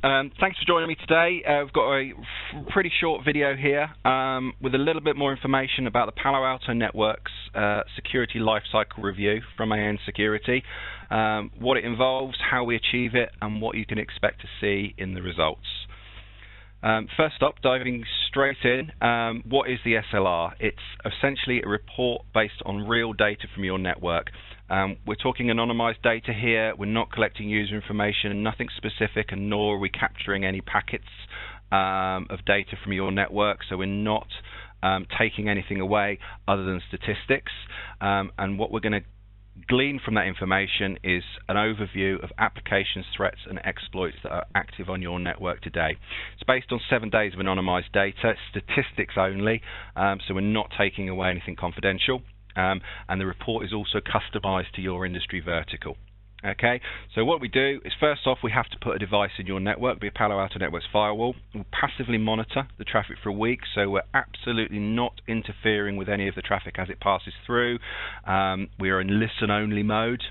Thanks for joining me today. We've got a pretty short video here with a little bit more information about the Palo Alto Network's security lifecycle review from ANSecurity, what it involves, how we achieve it, and what you can expect to see in the results. First up, diving straight in, what is the SLR? It's essentially a report based on real data from your network. We're talking anonymized data here. We're not collecting user information, nothing specific, and nor are we capturing any packets of data from your network. So we're not taking anything away other than statistics. And what we're going to glean from that information is an overview of applications, threats, and exploits that are active on your network today. It's based on 7 days of anonymized data, statistics only, so we're not taking away anything confidential. And the report is also customized to your industry vertical. Okay, so what we do is first off we have to put a device in your network, be a Palo Alto Networks firewall. We'll passively monitor the traffic for a week, so we're absolutely not interfering with any of the traffic as it passes through. We are in listen-only mode.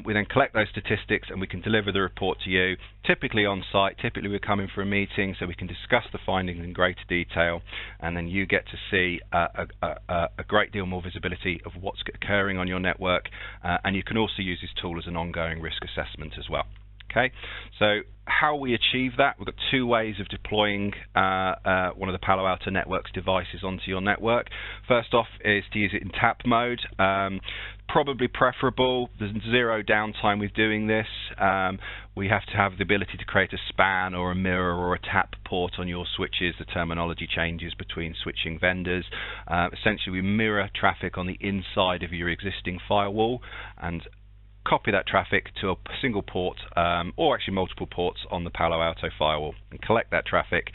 We then collect those statistics and we can deliver the report to you, typically on site. Typically we're coming for a meeting so we can discuss the findings in greater detail, and then you get to see a great deal more visibility of what's occurring on your network, and you can also use this tool as an ongoing risk assessment as well. Okay, so how we achieve that, we've got 2 ways of deploying one of the Palo Alto Networks devices onto your network. First off is to use it in tap mode. Probably preferable. There's 0 downtime with doing this. We have to have the ability to create a span or a mirror or a tap port on your switches. The terminology changes between switching vendors. Essentially we mirror traffic on the inside of your existing firewall and copy that traffic to a single port or actually multiple ports on the Palo Alto firewall and collect that traffic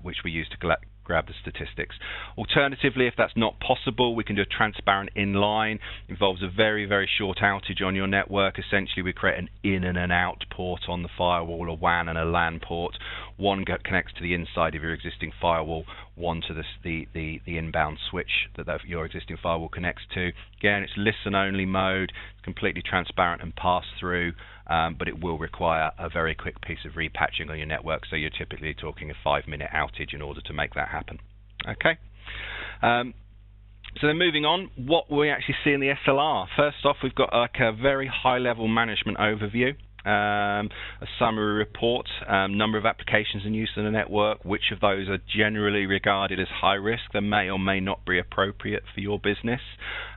which we use to grab the statistics. Alternatively, if that's not possible, we can do a transparent inline. Involves a very, very short outage on your network. Essentially, we create an in and an out port on the firewall, a WAN and a LAN port. One connects to the inside of your existing firewall, one to the inbound switch that your existing firewall connects to. Again, it's listen-only mode, completely transparent and pass-through, but it will require a very quick piece of repatching on your network, so you're typically talking a 5-minute outage in order to make that happen. Okay. So then moving on, what we actually see in the SLR. First off, we've got like a very high-level management overview. A summary report, number of applications in use in the network, which of those are generally regarded as high risk that may or may not be appropriate for your business.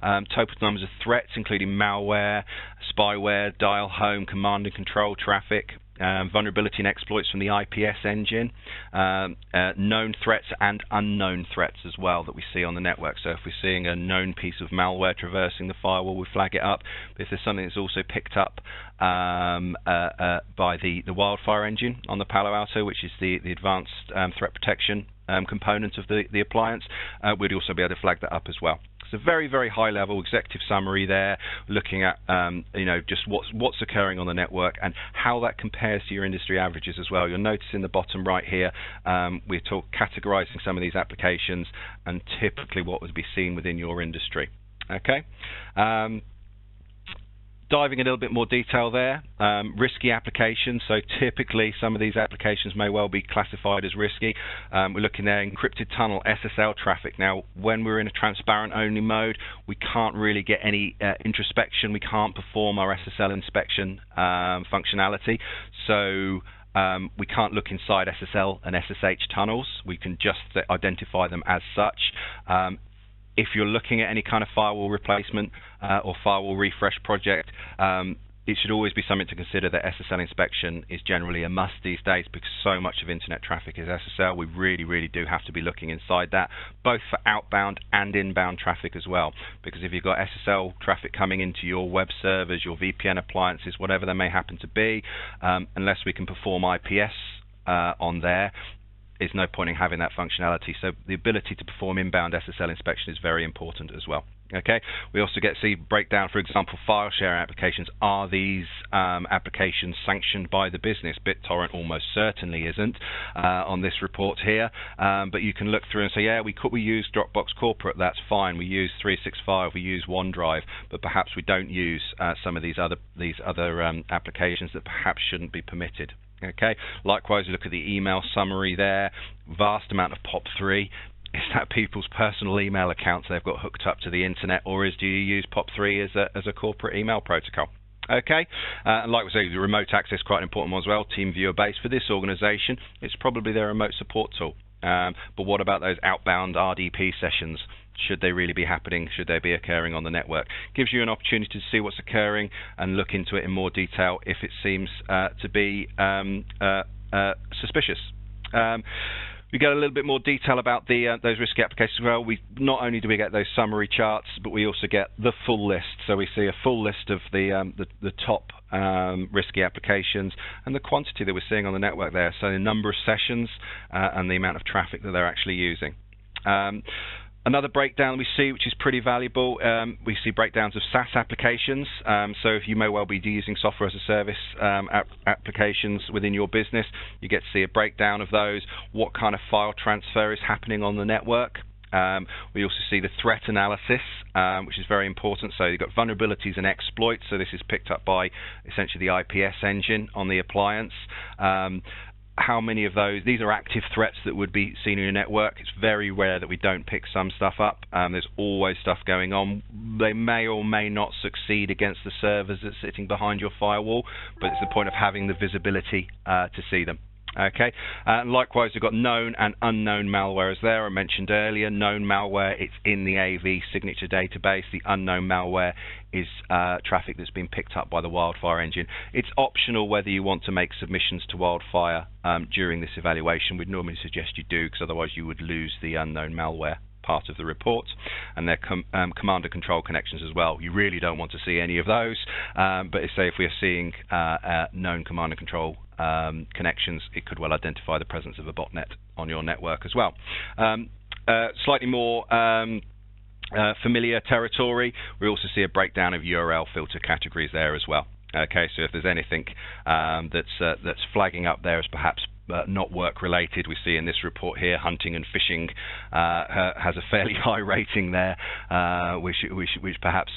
Total numbers of threats including malware, spyware, dial home, command and control traffic, vulnerability and exploits from the IPS engine, known threats and unknown threats as well that we see on the network. So if we're seeing a known piece of malware traversing the firewall, we flag it up. But if there's something that's also picked up by the wildfire engine on the Palo Alto, which is the advanced threat protection component of the appliance, we'd also be able to flag that up as well. It's a very, very high-level executive summary there, looking at just what's occurring on the network and how that compares to your industry averages as well. You'll notice in the bottom right here, we're categorizing some of these applications and typically what would be seen within your industry. Okay. Diving a little bit more detail there, risky applications. So typically some of these applications may well be classified as risky. We're looking there, encrypted tunnel, SSL traffic. Now, when we're in a transparent only mode, we can't really get any introspection. We can't perform our SSL inspection functionality. So we can't look inside SSL and SSH tunnels. We can just identify them as such. If you're looking at any kind of firewall replacement or firewall refresh project, it should always be something to consider that SSL inspection is generally a must these days because so much of internet traffic is SSL. We really, really do have to be looking inside that, both for outbound and inbound traffic as well. Because if you've got SSL traffic coming into your web servers, your VPN appliances, whatever they may happen to be, unless we can perform IPS on there, there's no point in having that functionality. So the ability to perform inbound SSL inspection is very important as well. Okay. We also get to see breakdown, for example, file share applications. Are these applications sanctioned by the business? BitTorrent almost certainly isn't on this report here. But you can look through and say, yeah, we use Dropbox Corporate. That's fine. We use 365. We use OneDrive. But perhaps we don't use some of these other applications that perhaps shouldn't be permitted. Okay. Likewise, we look at the email summary there. Vast amount of POP3. Is that people's personal email accounts they've got hooked up to the internet, or do you use POP3 as a corporate email protocol? Okay, and like we say, the remote access is quite an important one as well. TeamViewer based for this organisation, it's probably their remote support tool. But what about those outbound RDP sessions? Should they really be happening? Should they be occurring on the network? Gives you an opportunity to see what's occurring and look into it in more detail if it seems to be suspicious. We get a little bit more detail about those risky applications as well. Not only do we get those summary charts, but we also get the full list. So we see a full list of the top risky applications and the quantity that we're seeing on the network there. So the number of sessions and the amount of traffic that they're actually using. Another breakdown we see, which is pretty valuable, we see breakdowns of SaaS applications. So if you may well be using software as a service applications within your business, you get to see a breakdown of those, what kind of file transfer is happening on the network. We also see the threat analysis, which is very important. So you've got vulnerabilities and exploits. So this is picked up by essentially the IPS engine on the appliance. How many of those, these are active threats that would be seen in your network. It's very rare that we don't pick some stuff up. There's always stuff going on. They may or may not succeed against the servers that's sitting behind your firewall, but it's the point of having the visibility to see them. Okay, likewise, we've got known and unknown malware as there. I mentioned earlier, known malware, it's in the AV signature database. The unknown malware is traffic that's been picked up by the Wildfire engine. It's optional whether you want to make submissions to Wildfire during this evaluation. We'd normally suggest you do, because otherwise you would lose the unknown malware part of the report, and their command and control connections as well. You really don't want to see any of those, but say if we are seeing known command and control connections, it could well identify the presence of a botnet on your network as well. Slightly more familiar territory, we also see a breakdown of URL filter categories there as well. Okay, so if there's anything that's flagging up there as perhaps not work related, we see in this report here, hunting and fishing has a fairly high rating there, which perhaps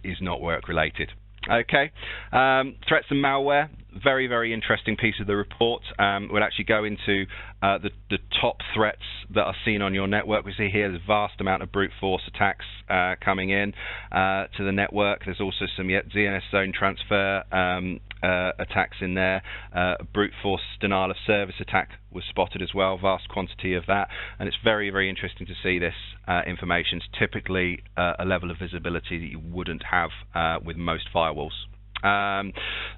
is not work related. Okay, threats and malware, very, very interesting piece of the report. We'll actually go into the top threats that are seen on your network. We see here there's a vast amount of brute force attacks coming in to the network. There's also some DNS zone transfer attacks in there. Brute force denial of service attack was spotted as well, vast quantity of that, and it's very, very interesting to see this information. It's typically a level of visibility that you wouldn't have with most firewalls.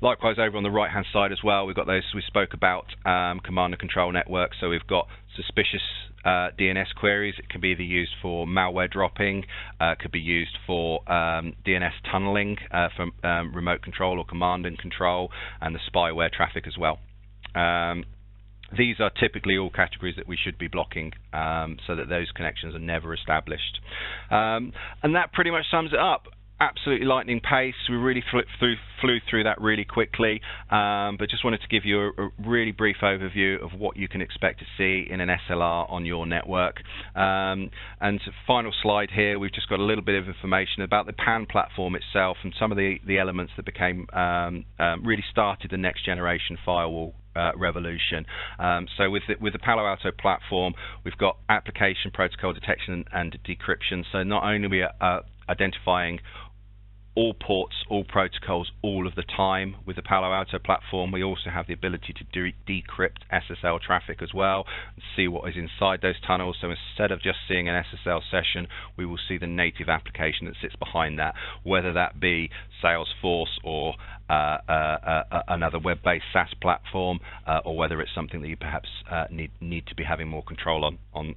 Likewise, over on the right hand side as well, we've got those we spoke about, command and control networks. So we've got suspicious DNS queries. It can be either used for malware dropping, could be used for DNS tunneling from remote control or command and control, and the spyware traffic as well. These are typically all categories that we should be blocking, so that those connections are never established. And that pretty much sums it up. Absolutely lightning pace. We really flew through that really quickly, but just wanted to give you a really brief overview of what you can expect to see in an SLR on your network. And final slide here, we've just got a little bit of information about the PAN platform itself and some of the elements that became really started the next generation firewall revolution. So with the Palo Alto platform, we've got application protocol detection and decryption. So not only are we identifying all ports, all protocols, all of the time with the Palo Alto platform, we also have the ability to decrypt SSL traffic as well and see what is inside those tunnels. So instead of just seeing an SSL session, we will see the native application that sits behind that, whether that be Salesforce or another web-based SaaS platform, or whether it's something that you perhaps need to be having more control on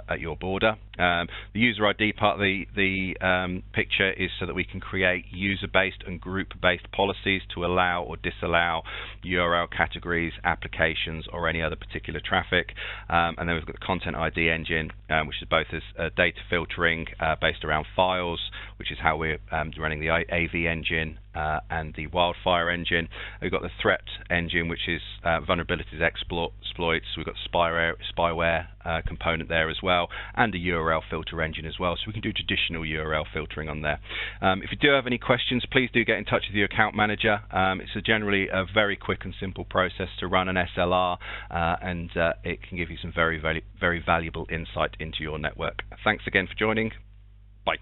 at your border. The user ID part of the picture is so that we can create user-based and group-based policies to allow or disallow URL categories, applications, or any other particular traffic. And then we've got the Content ID engine, which is both as data filtering based around files, which is how we're running the AV engine, and the Wildfire engine. We've got the threat engine, which is vulnerabilities, exploits. We've got spyware component there as well, and a URL filter engine as well, so we can do traditional URL filtering on there. If you do have any questions, please do get in touch with your account manager. It's generally a very quick and simple process to run an SLR, and it can give you some very valuable insight into your network. Thanks again for joining. Bye.